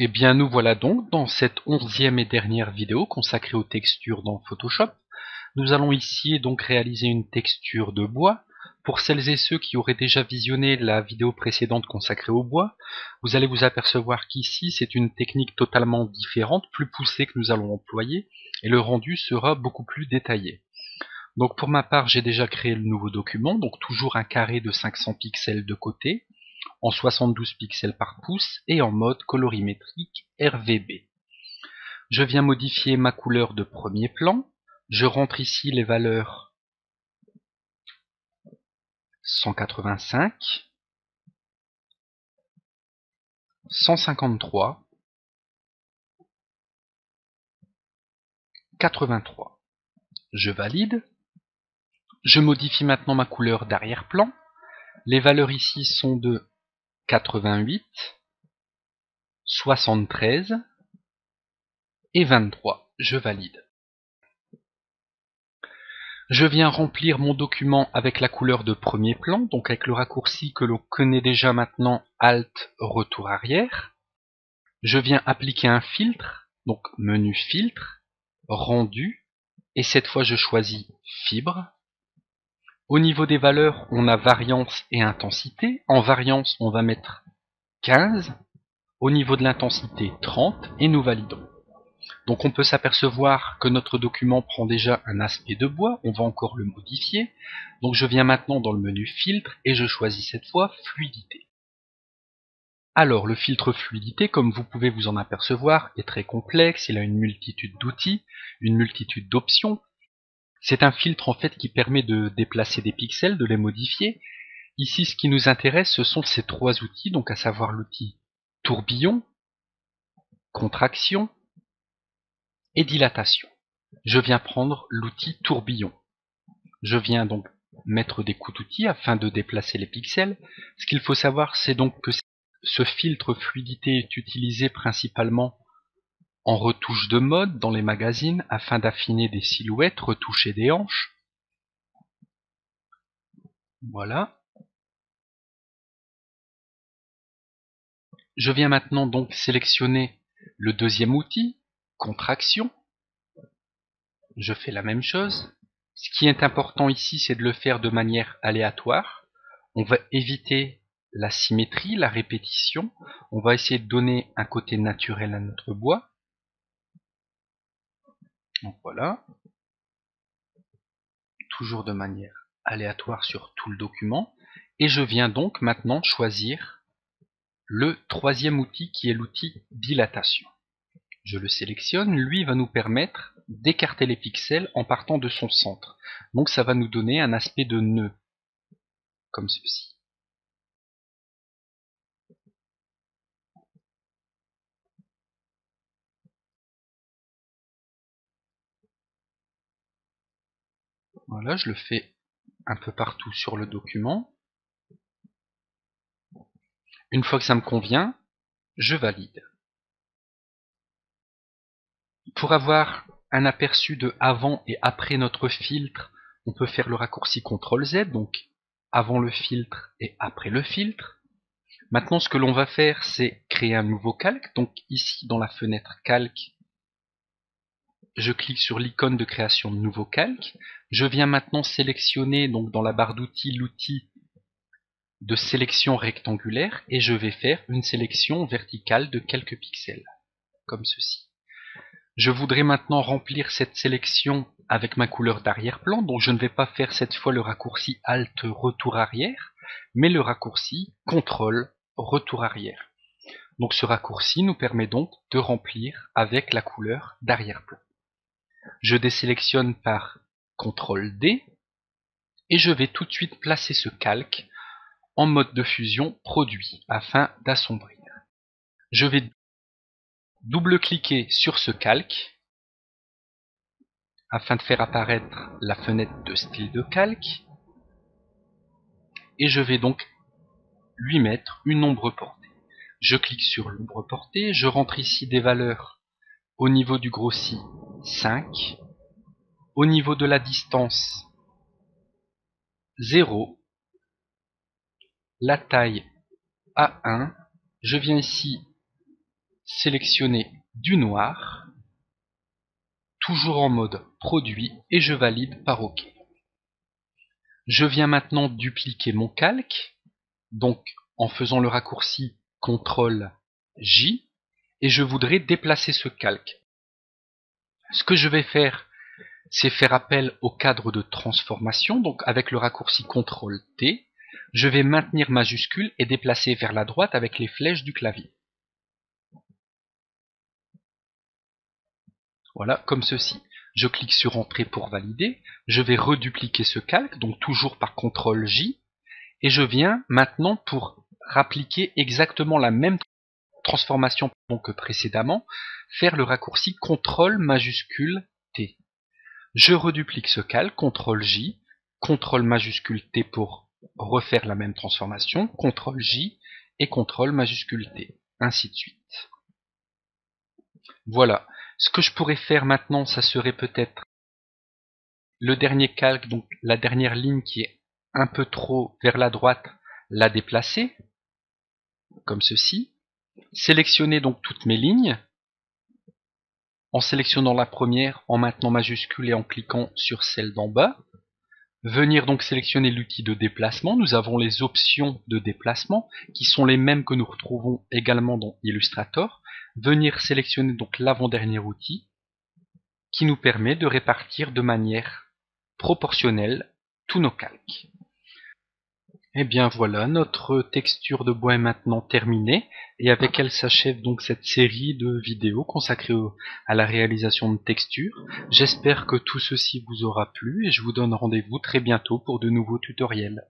Eh bien, nous voilà donc dans cette 11e et dernière vidéo consacrée aux textures dans Photoshop. Nous allons ici donc réaliser une texture de bois. Pour celles et ceux qui auraient déjà visionné la vidéo précédente consacrée au bois, vous allez vous apercevoir qu'ici c'est une technique totalement différente, plus poussée que nous allons employer, et le rendu sera beaucoup plus détaillé. Donc pour ma part, j'ai déjà créé le nouveau document, donc toujours un carré de 500 pixels de côté, en 72 pixels par pouce et en mode colorimétrique RVB. Je viens modifier ma couleur de premier plan. Je rentre ici les valeurs 185, 153, 83. Je valide. Je modifie maintenant ma couleur d'arrière-plan. Les valeurs ici sont de 88, 73 et 23. Je valide. Je viens remplir mon document avec la couleur de premier plan, donc avec le raccourci que l'on connaît déjà maintenant, Alt, retour arrière. Je viens appliquer un filtre, donc menu filtre, rendu, et cette fois je choisis fibre. Au niveau des valeurs, on a variance et intensité. En variance, on va mettre 15. Au niveau de l'intensité, 30, et nous validons. Donc on peut s'apercevoir que notre document prend déjà un aspect de bois, on va encore le modifier. Donc je viens maintenant dans le menu filtre et je choisis cette fois fluidité. Alors le filtre fluidité, comme vous pouvez vous en apercevoir, est très complexe, il a une multitude d'outils, une multitude d'options. C'est un filtre en fait qui permet de déplacer des pixels, de les modifier. Ici ce qui nous intéresse ce sont ces trois outils, donc à savoir l'outil tourbillon, contraction et dilatation. Je viens prendre l'outil tourbillon. Je viens donc mettre des coups d'outils afin de déplacer les pixels. Ce qu'il faut savoir, c'est donc que ce filtre fluidité est utilisé principalement en retouche de mode dans les magazines afin d'affiner des silhouettes, retoucher des hanches. Voilà. Je viens maintenant donc sélectionner le deuxième outil, contraction. Je fais la même chose. Ce qui est important ici, c'est de le faire de manière aléatoire. On va éviter la symétrie, la répétition. On va essayer de donner un côté naturel à notre bois. Donc voilà. Toujours de manière aléatoire sur tout le document. Et je viens donc maintenant choisir le troisième outil qui est l'outil dilatation. Je le sélectionne, lui va nous permettre d'écarter les pixels en partant de son centre. Donc ça va nous donner un aspect de nœud, comme ceci. Voilà, je le fais un peu partout sur le document. Une fois que ça me convient, je valide. Pour avoir un aperçu de avant et après notre filtre, on peut faire le raccourci CTRL-Z, donc avant le filtre et après le filtre. Maintenant, ce que l'on va faire, c'est créer un nouveau calque. Donc ici, dans la fenêtre calque, je clique sur l'icône de création de nouveau calque. Je viens maintenant sélectionner donc dans la barre d'outils l'outil de sélection rectangulaire et je vais faire une sélection verticale de quelques pixels, comme ceci. Je voudrais maintenant remplir cette sélection avec ma couleur d'arrière-plan, donc je ne vais pas faire cette fois le raccourci Alt retour arrière, mais le raccourci CTRL retour arrière. Donc ce raccourci nous permet donc de remplir avec la couleur d'arrière-plan. Je désélectionne par CTRL D et je vais tout de suite placer ce calque en mode de fusion produit afin d'assombrir. Je vais double-cliquer sur ce calque afin de faire apparaître la fenêtre de style de calque et je vais donc lui mettre une ombre portée. Je clique sur l'ombre portée, je rentre ici des valeurs au niveau du grossi 5, au niveau de la distance 0, la taille A1, je viens ici sélectionner du noir, toujours en mode produit, et je valide par OK. Je viens maintenant dupliquer mon calque, donc en faisant le raccourci CTRL-J, et je voudrais déplacer ce calque. Ce que je vais faire, c'est faire appel au cadre de transformation, donc avec le raccourci CTRL-T, je vais maintenir majuscule et déplacer vers la droite avec les flèches du clavier. Voilà, comme ceci. Je clique sur Entrée pour valider, je vais redupliquer ce calque, donc toujours par CTRL-J, et je viens maintenant pour rappliquer exactement la même transformation que précédemment, faire le raccourci CTRL majuscule T. Je reduplique ce calque, CTRL-J, CTRL majuscule T pour refaire la même transformation, CTRL-J et CTRL majuscule T, ainsi de suite. Voilà. Ce que je pourrais faire maintenant, ça serait peut-être le dernier calque, donc la dernière ligne qui est un peu trop vers la droite, la déplacer, comme ceci. Sélectionner donc toutes mes lignes, en sélectionnant la première, en maintenant majuscule et en cliquant sur celle d'en bas. Venir donc sélectionner l'outil de déplacement. Nous avons les options de déplacement qui sont les mêmes que nous retrouvons également dans Illustrator. Venir sélectionner donc l'avant-dernier outil qui nous permet de répartir de manière proportionnelle tous nos calques. Et bien voilà, notre texture de bois est maintenant terminée et avec elle s'achève donc cette série de vidéos consacrées à la réalisation de textures. J'espère que tout ceci vous aura plu et je vous donne rendez-vous très bientôt pour de nouveaux tutoriels.